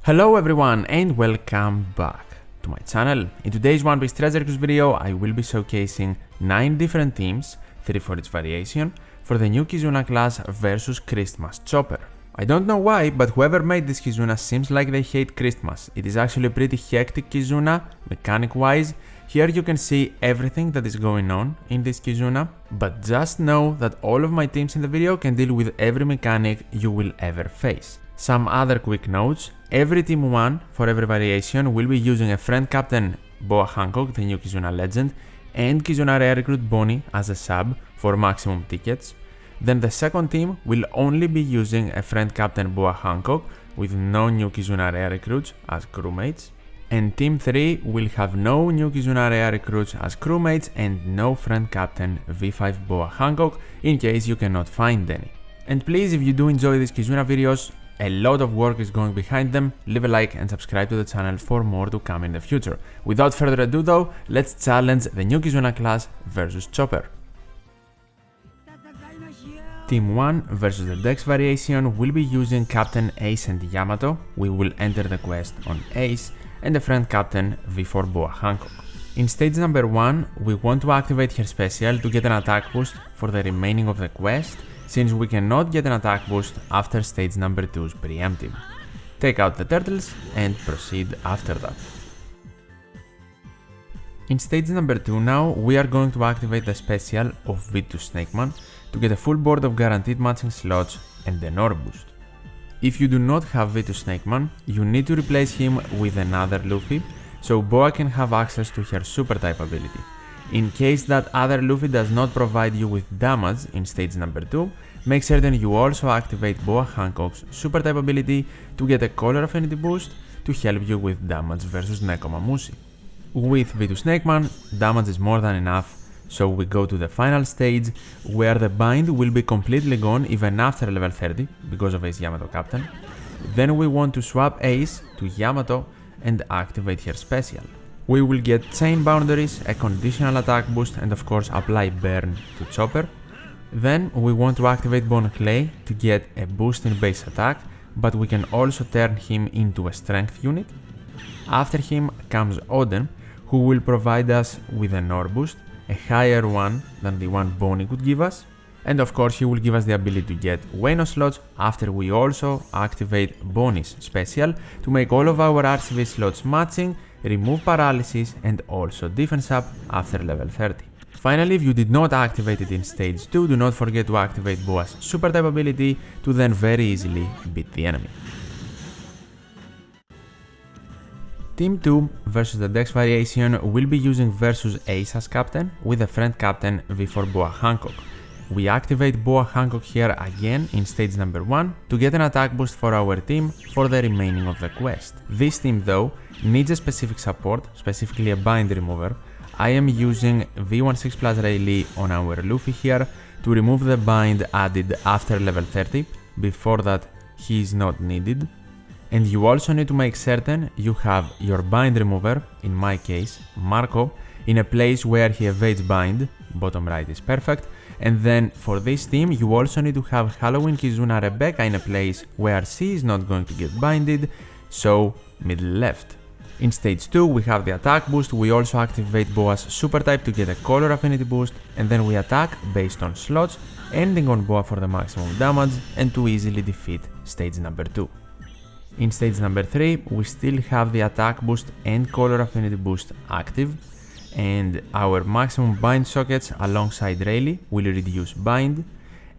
Hello everyone and welcome back to my channel. In today's One Piece Treasure Cruise video, I will be showcasing 9 different teams, 3 for each variation, for the new Kizuna class versus Christmas Chopper. I don't know why, but whoever made this Kizuna seems like they hate Christmas. It is actually a pretty hectic Kizuna, mechanic wise. Here you can see everything that is going on in this Kizuna, but just know that all of my teams in the video can deal with every mechanic you will ever face. Some other quick notes: every team 1 for every variation will be using a friend captain Boa Hancock, the new Kizuna legend, and Kizuna rare recruit Bonney as a sub for maximum tickets. Then the second team will only be using a friend captain Boa Hancock with no new Kizuna rare recruits as crewmates. And team 3 will have no new Kizuna rare recruits as crewmates and no friend captain V5 Boa Hancock in case you cannot find any. And please, if you do enjoy these Kizuna videos, a lot of work is going behind them, leave a like and subscribe to the channel for more to come in the future. Without further ado though, let's challenge the new Kizuna class versus Chopper. Team 1 versus the DEX variation will be using Captain Ace and Yamato. We will enter the quest on Ace and the friend captain V4 Boa Hancock. In stage number 1, we want to activate her special to get an attack boost for the remaining of the quest, since we cannot get an attack boost after stage number 2's preemptive. Take out the turtles and proceed after that. In stage number 2 now, we are going to activate the special of V2 Snakeman to get a full board of guaranteed matching slots and an ore boost. If you do not have V2 Snakeman, you need to replace him with another Luffy, so Boa can have access to her super type ability. In case that other Luffy does not provide you with damage in stage number 2, make certain you also activate Boa Hancock's super type ability to get a color affinity boost to help you with damage versus Nekomamushi. With V2 Snakeman, damage is more than enough, so we go to the final stage where the bind will be completely gone even after level 30 because of Ace Yamato Captain. Then we want to swap Ace to Yamato and activate her special. We will get chain boundaries, a conditional attack boost and of course apply burn to Chopper. Then we want to activate Bone Clay to get a boost in base attack, but we can also turn him into a strength unit. After him comes Oden, who will provide us with an ore boost, a higher one than the one Bonney could give us. And of course he will give us the ability to get Wano slots after we also activate Bonney's special to make all of our RCV slots matching, remove paralysis and also defense up after level 30. Finally, if you did not activate it in stage 2, do not forget to activate Boa's super type ability to then very easily beat the enemy. Team 2 versus the DEX variation will be using versus Ace as captain with a friend captain V4 Boa Hancock. We activate Boa Hancock here again in stage number 1 to get an attack boost for our team for the remaining of the quest. This team though needs a specific support, specifically a bind remover. I am using V1 6 plus Rayleigh on our Luffy here to remove the bind added after level 30, before that he is not needed. And you also need to make certain you have your bind remover, in my case Marco, in a place where he evades bind, bottom right is perfect. And then for this team you also need to have Halloween Kizuna Rebecca in a place where she is not going to get binded, so middle left. In stage 2 we have the attack boost, we also activate Boa's super type to get a color affinity boost, and then we attack based on slots, ending on Boa for the maximum damage and to easily defeat stage number 2. In stage number 3 we still have the attack boost and color affinity boost active, and our maximum bind sockets alongside Rayleigh will reduce bind,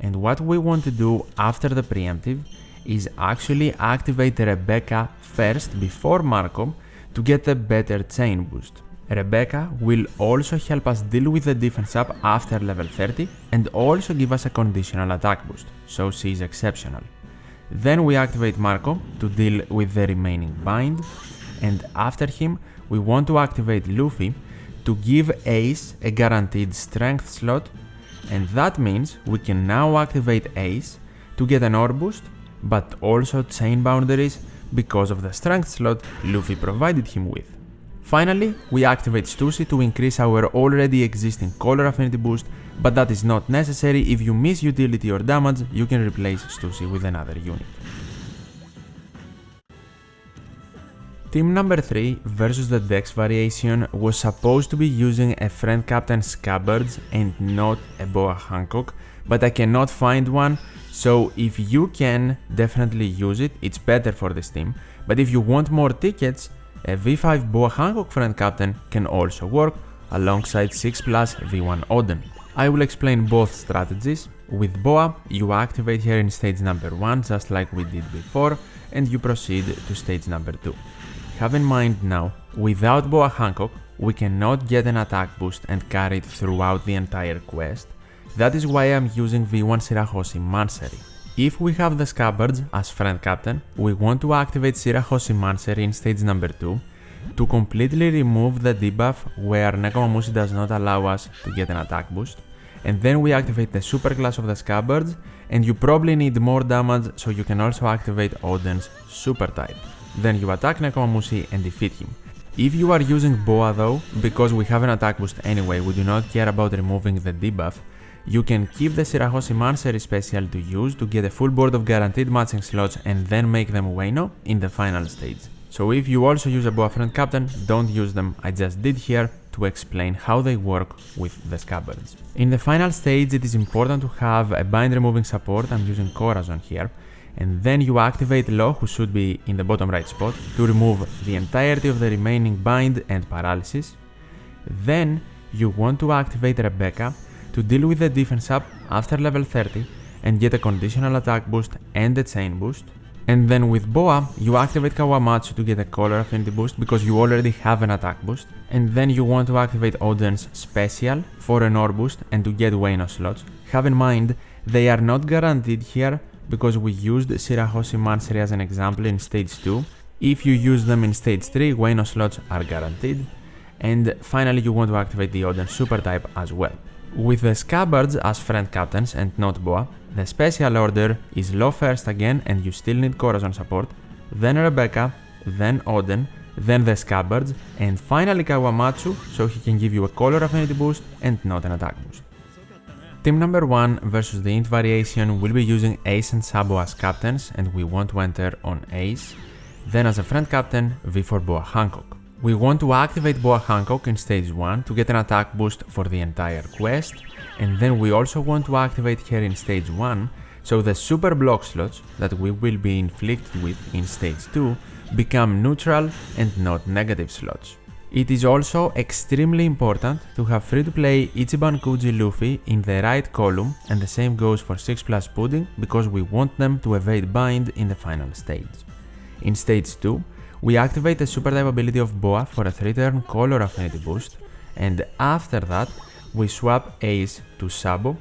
and what we want to do after the preemptive is actually activate Rebecca first before Marco to get a better chain boost. Rebecca will also help us deal with the defense up after level 30 and also give us a conditional attack boost, so she is exceptional. Then we activate Marco to deal with the remaining bind, and after him we want to activate Luffy to give Ace a guaranteed strength slot, and that means we can now activate Ace to get an ore boost, but also chain boundaries because of the strength slot Luffy provided him with. Finally, we activate Stussy to increase our already existing color affinity boost, but that is not necessary. If you miss utility or damage, you can replace Stussy with another unit. Team number 3 versus the DEX variation was supposed to be using a friend captain Scabbards and not a Boa Hancock, but I cannot find one, so if you can, definitely use it, it's better for this team. But if you want more tickets, a V5 Boa Hancock friend captain can also work alongside 6+ V1 Oden. I will explain both strategies. With Boa, you activate here in stage number 1 just like we did before, and you proceed to stage number 2. Have in mind now, without Boa Hancock, we cannot get an attack boost and carry it throughout the entire quest. That is why I'm using V1 Shirahoshi Mansery. If we have the Scabbards as friend captain, we want to activate Shirahoshi Mansery in stage number 2 to completely remove the debuff where Nekomamushi does not allow us to get an attack boost. And then we activate the super class of the Scabbards, and you probably need more damage, so you can also activate Oden's super type. Then you attack Nekomamushi and defeat him. If you are using Boa though, because we have an attack boost anyway, we do not care about removing the debuff, you can keep the Shirahoshi Mansery special to use to get a full board of guaranteed matching slots and then make them Ueno in the final stage. So if you also use a Boa friend captain, don't use them, I just did here to explain how they work with the Scabbards. In the final stage, it is important to have a bind removing support, I'm using Corazon here, and then you activate Lo, who should be in the bottom right spot, to remove the entirety of the remaining bind and paralysis. Then you want to activate Rebecca to deal with the defense up after level 30 and get a conditional attack boost and a chain boost. And then with Boa, you activate Kawamatsu to get a color affinity boost because you already have an attack boost. And then you want to activate Oden's special for an ore boost and to get Ueno slots. Have in mind, they are not guaranteed here because we used Shirahoshi Mansery as an example in stage 2. If you use them in stage 3, Ueno slots are guaranteed. And finally, you want to activate the Oden super type as well. With the Scabbards as friend captains and not Boa, the special order is Lo first again and you still need Corazon support, then Rebecca, then Oden, then the Scabbards, and finally Kawamatsu, so he can give you a color affinity boost and not an attack boost. Team number 1 versus the Int variation will be using Ace and Sabo as captains, and we want to enter on Ace, then as a friend captain V4 Boa Hancock. We want to activate Boa Hancock in stage 1 to get an attack boost for the entire quest, and then we also want to activate her in stage 1 so the super block slots that we will be inflicted with in stage 2 become neutral and not negative slots. It is also extremely important to have free-to-play Ichiban Kuji Luffy in the right column, and the same goes for 6+ Pudding because we want them to evade bind in the final stage. In stage 2, we activate the super type ability of Boa for a 3-turn color affinity boost, and after that we swap Ace to Sabo,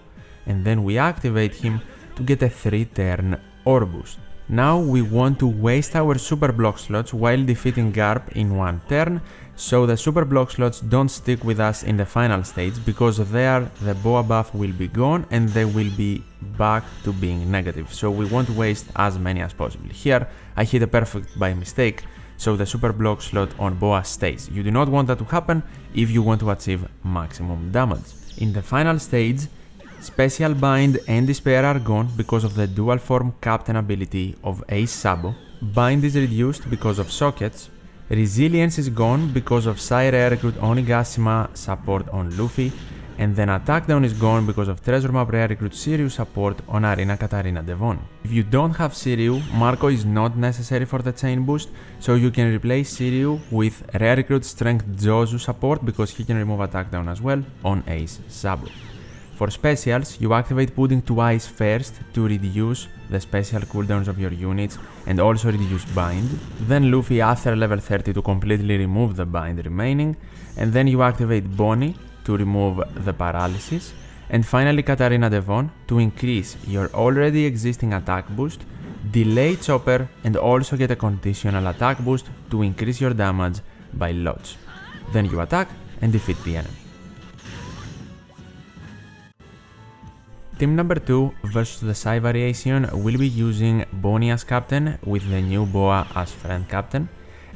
and then we activate him to get a 3-turn ore boost. Now we want to waste our super block slots while defeating Garp in 1 turn, so the super block slots don't stick with us in the final stage because there the Boa buff will be gone and they will be back to being negative, so we want to waste as many as possible. Here I hit a perfect by mistake, so the super block slot on Boa stays. You do not want that to happen if you want to achieve maximum damage. In the final stage, Special Bind and Despair are gone because of the dual form captain ability of Ace Sabo. Bind is reduced because of sockets. Resilience is gone because of Sai Rare Recruit Onigashima support on Luffy. And then Attack Down is gone because of Treasure Map Rare Recruit Shiryu support on Arena Katarina Devon. If you don't have Shiryu, Marco is not necessary for the chain boost, so you can replace Shiryu with Rare Recruit Strength Jozu support because he can remove Attack Down as well on Ace Sabo. For specials, you activate Pudding twice first to reduce the special cooldowns of your units and also reduce bind, then Luffy after level 30 to completely remove the bind remaining, and then you activate Bonney to remove the paralysis, and finally Katarina Devon to increase your already existing attack boost, delay Chopper, and also get a conditional attack boost to increase your damage by lots. Then you attack and defeat the enemy. Team number 2 versus the Sai variation will be using Bonney as captain with the new Boa as friend captain.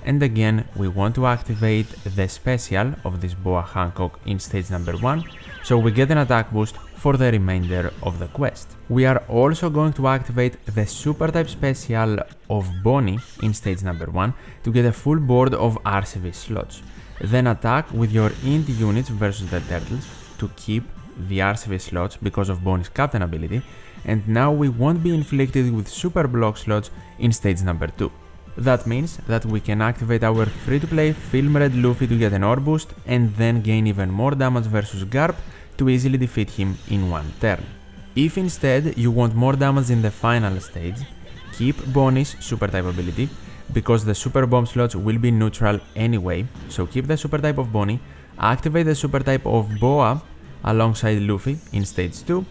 And again, we want to activate the special of this Boa Hancock in stage number 1, so we get an attack boost for the remainder of the quest. We are also going to activate the super type special of Bonney in stage number 1 to get a full board of RCV slots. Then attack with your int units versus the turtles to keep the RCV slots because of Bonney's captain ability, and now we won't be inflicted with super block slots in stage number 2. That means that we can activate our free-to-play Film Red Luffy to get an ore boost and then gain even more damage versus Garp to easily defeat him in one turn. If instead you want more damage in the final stage, keep Bonney's super type ability, because the super bomb slots will be neutral anyway, so keep the super type of Bonney, activate the super type of Boa alongside Luffy in stage 2,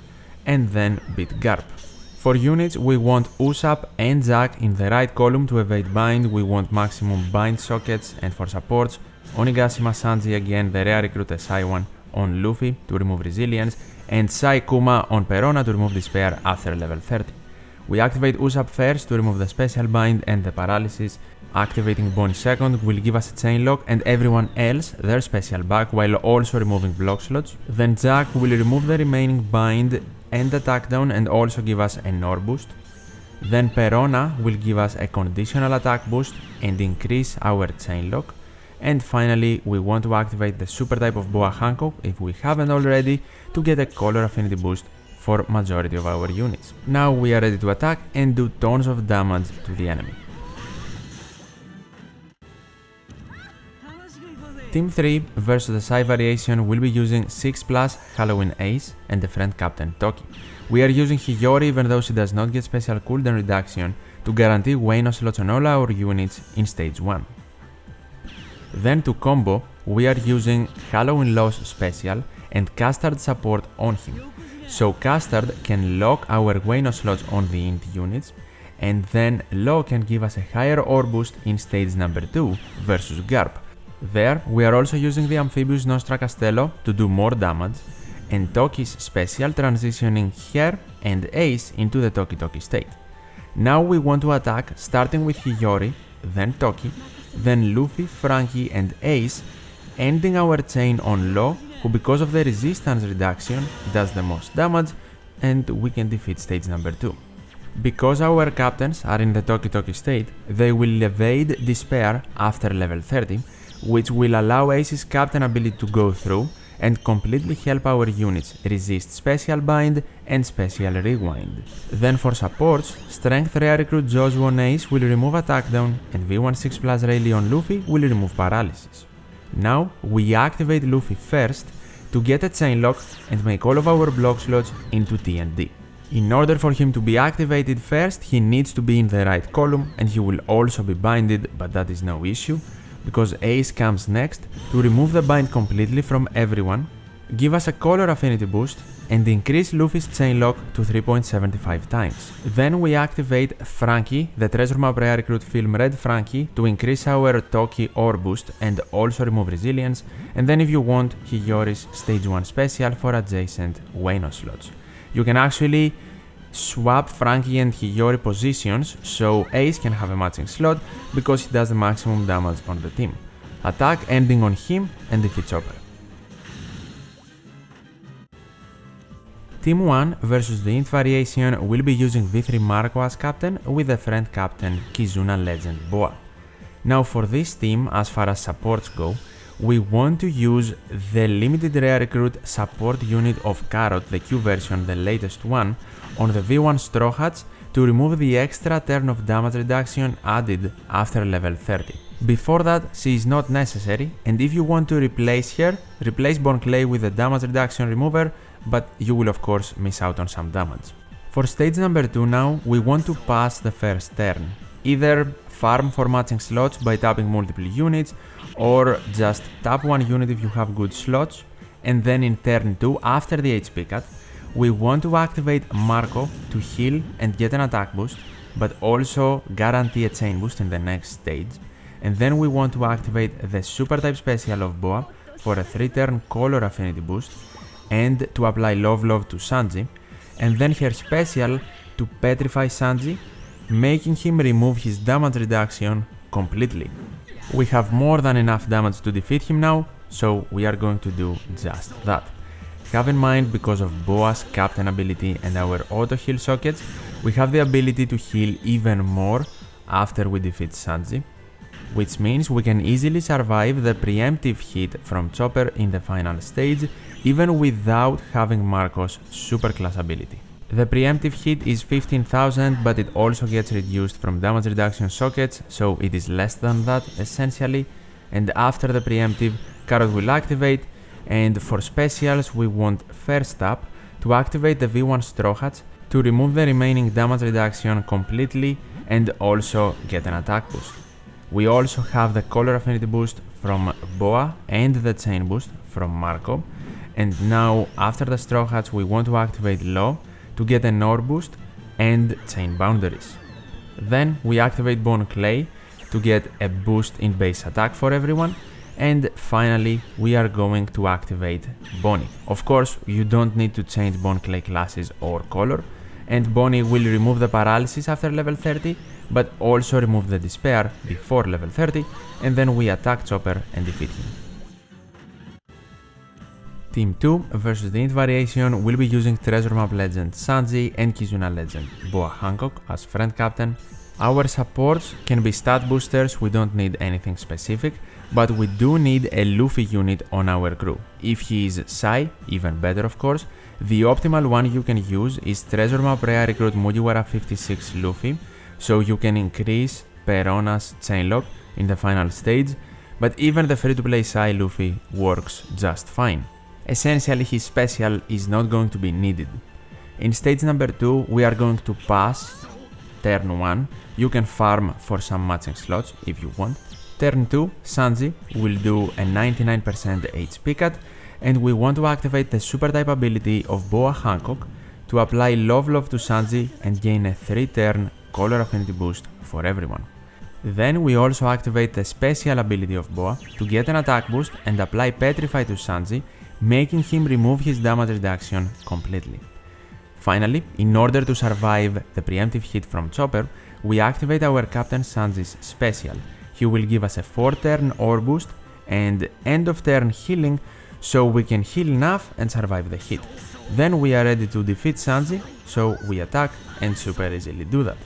and then beat Garp. For units, we want Usopp and Zack in the right column to evade bind, we want maximum bind sockets, and for supports, Onigashima Sanji again, the rare recruit SI1 on Luffy to remove resilience, and Sai Kuma on Perona to remove despair after level 30. We activate Usopp first to remove the special bind and the paralysis. Activating Bonney second will give us a chain lock and everyone else their special back while also removing block slots. Then Zack will remove the remaining bind and attack down and also give us an ore boost. Then Perona will give us a conditional attack boost and increase our chain lock. And finally, we want to activate the super type of Boa Hancock if we haven't already to get a color affinity boost for majority of our units. Now we are ready to attack and do tons of damage to the enemy. Team 3 versus the Sai variation will be using 6+ Halloween Ace and the friend captain Toki. We are using Hiyori even though she does not get special cooldown reduction to guarantee Wano slots on all our units in stage 1. Then to combo, we are using Halloween Loss special and Custard support on him. So Custard can lock our Wano slots on the int units, and then Law can give us a higher ore boost in stage number 2 versus Garp. There, we are also using the Amphibious Nostra Castello to do more damage, and Toki's special transitioning her and Ace into the Toki Toki state. Now we want to attack starting with Hiyori, then Toki, then Luffy, Franky and Ace, ending our chain on Law, who because of the resistance reduction does the most damage, and we can defeat stage number 2. Because our captains are in the Toki Toki state, they will evade despair after level 30, which will allow Ace's captain ability to go through and completely help our units resist special bind and special rewind. Then for supports, strength rare recruit Jozu on Ace will remove attack down and V1 6+ Rayleigh on Luffy will remove paralysis. Now we activate Luffy first to get a chain lock and make all of our block slots into TNT. In order for him to be activated first, he needs to be in the right column and he will also be binded, but that is no issue, because Ace comes next to remove the bind completely from everyone, give us a color affinity boost, and increase Luffy's chain lock to 3.75 times. Then we activate Franky, the treasure map rare recruit Film Red Franky, to increase our Toki ore boost and also remove resilience, and then if you want, Hiyori's stage 1 special for adjacent Wano slots. You can actually swap Franky and Hiyori positions so Ace can have a matching slot because he does the maximum damage on the team. Attack ending on him and defeat Chopper. Team 1 versus the int variation will be using V3 Marco as captain with the friend captain Kizuna Legend Boa. Now for this team, as far as supports go, we want to use the limited rare recruit support unit of Carrot, the Q version, the latest one, on the V1 Straw Hats to remove the extra turn of damage reduction added after level 30. Before that, she is not necessary, and if you want to replace her, replace Bon Clay with the damage reduction remover, but you will of course miss out on some damage. For stage number 2 now, we want to pass the first turn. Either farm for matching slots by tapping multiple units, or just tap one unit if you have good slots, and then in turn 2, after the HP cut, we want to activate Marco to heal and get an attack boost, but also guarantee a chain boost in the next stage, and then we want to activate the super type special of Boa for a 3-turn color affinity boost, and to apply Love Love to Sanji, and then her special to petrify Sanji, making him remove his damage reduction completely. We have more than enough damage to defeat him now, so we are going to do just that. have in mind because of Boa's captain ability and our auto heal sockets, we have the ability to heal even more after we defeat Sanji, which means we can easily survive the preemptive hit from Chopper in the final stage even without having Marco's superclass ability. The preemptive hit is 15,000, but it also gets reduced from damage reduction sockets, so it is less than that essentially, and after the preemptive, Carrot will activate, and for specials we want first up to activate the V1 Straw Hats to remove the remaining damage reduction completely and also get an attack boost. We also have the color affinity boost from Boa and the chain boost from Marco, and now after the Straw Hats we want to activate Law to get an ore boost and chain boundaries. Then we activate Bone Clay to get a boost in base attack for everyone, and finally we are going to activate Bonney. Of course, you don't need to change Bone Clay classes or color, and Bonney will remove the paralysis after level 30, but also remove the despair before level 30, and then we attack Chopper and defeat him. Team 2 versus the Int variation will be using Treasure Map Legend Sanji and Kizuna Legend Boa Hancock as friend captain. Our supports can be stat boosters, we don't need anything specific, but we do need a Luffy unit on our crew. If he is Sai, even better of course. The optimal one you can use is Treasure Map Rare Recruit Mugiwara 56 Luffy, so you can increase Perona's chainlock in the final stage, but even the free-to-play Sai Luffy works just fine. Essentially his special is not going to be needed. In stage number 2 we are going to pass turn 1, you can farm for some matching slots if you want. Turn 2, Sanji will do a 99% HP cut, and we want to activate the super type ability of Boa Hancock to apply Love to Sanji and gain a 3-turn color affinity boost for everyone. Then we also activate the special ability of Boa to get an attack boost and apply Petrify to Sanji, making him remove his damage reduction completely. Finally, in order to survive the preemptive hit from Chopper, we activate our Captain Sanji's special. He will give us a 4-turn ore boost and end of turn healing, so we can heal enough and survive the hit. Then we are ready to defeat Sanji, so we attack and super easily do that.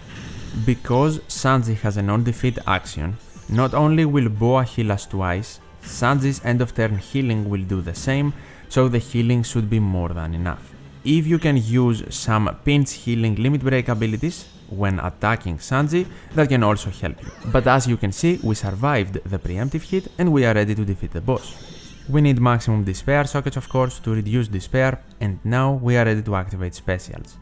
Because Sanji has a non-defeat action, not only will Boa heal us twice, Sanji's end of turn healing will do the same, so the healing should be more than enough. If you can use some pinch healing limit break abilities when attacking Sanji, that can also help you. But as you can see, we survived the preemptive hit and we are ready to defeat the boss. We need maximum despair sockets of course to reduce despair, and now we are ready to activate specials.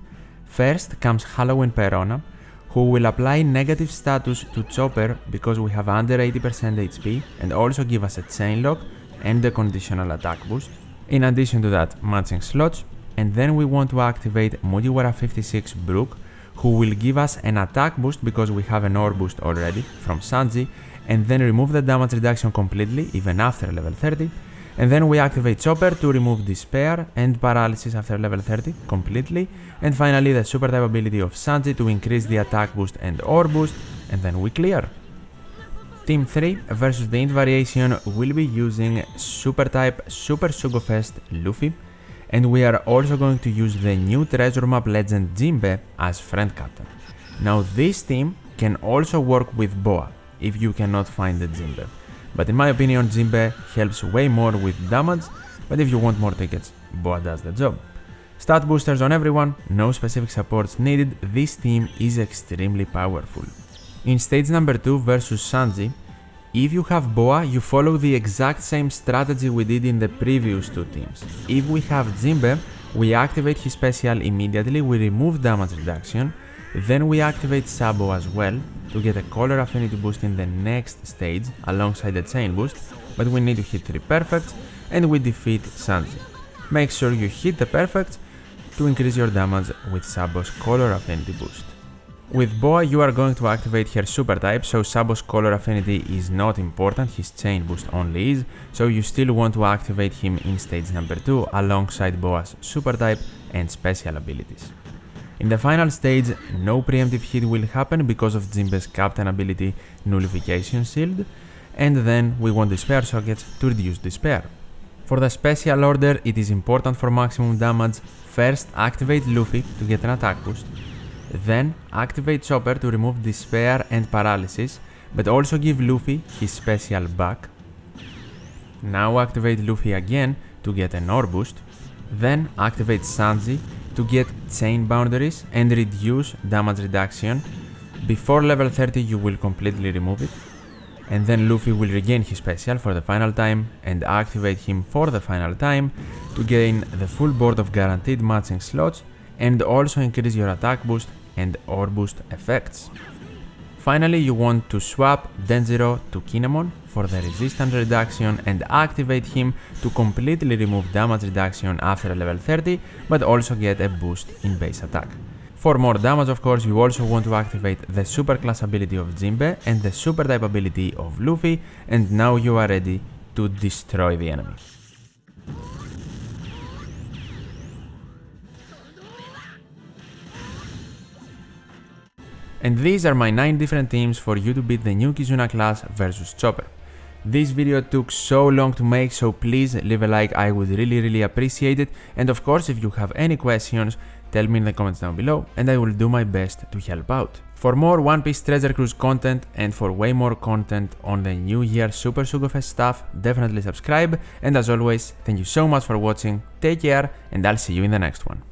First comes Halloween Perona, who will apply negative status to Chopper because we have under 80% HP and also give us a chain lock and a conditional attack boost. In addition to that, matching slots, and then we want to activate Mugiwara 56 Brook, who will give us an attack boost because we have an ore boost already from Sanji, and then remove the damage reduction completely even after level 30, and then we activate Chopper to remove despair and paralysis after level 30 completely, and finally the super type ability of Sanji to increase the attack boost and ore boost, and then we clear. Team 3 versus the Int variation will be using super type Super Sugofest Luffy, and we are also going to use the new Treasure Map Legend Jinbe as friend captain. Now this team can also work with Boa if you cannot find the Jinbe, but in my opinion Jinbe helps way more with damage, but if you want more tickets, Boa does the job. Stat boosters on everyone, no specific supports needed, this team is extremely powerful. In stage number 2 versus Sanji, if you have Boa, you follow the exact same strategy we did in the previous two teams. If we have Jinbe, we activate his special immediately, we remove damage reduction, then we activate Sabo as well to get a color affinity boost in the next stage alongside the chain boost, but we need to hit 3 perfects and we defeat Sanji. Make sure you hit the perfects to increase your damage with Sabo's color affinity boost. With Boa you are going to activate her super type, so Sabo's color affinity is not important, his chain boost only is, so you still want to activate him in stage number 2 alongside Boa's super type and special abilities. In the final stage, no preemptive hit will happen because of Jinbe's captain ability Nullification Shield, and then we want despair sockets to reduce despair. For the special order, it is important for maximum damage. First, activate Luffy to get an attack boost. Then, activate Chopper to remove Despair and Paralysis, but also give Luffy his special back. Now activate Luffy again to get an ore boost. Then activate Sanji to get chain boundaries and reduce damage reduction. Before level 30 you will completely remove it. And then Luffy will regain his special for the final time and activate him for the final time to gain the full board of guaranteed matching slots and also increase your attack boost and ore boost effects. Finally, you want to swap Denjiro to Kinemon for the resistance reduction and activate him to completely remove damage reduction after level 30, but also get a boost in base attack. For more damage, of course, you also want to activate the super class ability of Jinbe and the super type ability of Luffy, and now you are ready to destroy the enemy. And these are my 9 different teams for you to beat the new Kizuna class versus Chopper. This video took so long to make, so please leave a like, I would really appreciate it. And of course, if you have any questions, tell me in the comments down below and I will do my best to help out. For more One Piece Treasure Cruise content and for way more content on the New Year Super Sugofest stuff, definitely subscribe. And as always, thank you so much for watching, take care, and I'll see you in the next one.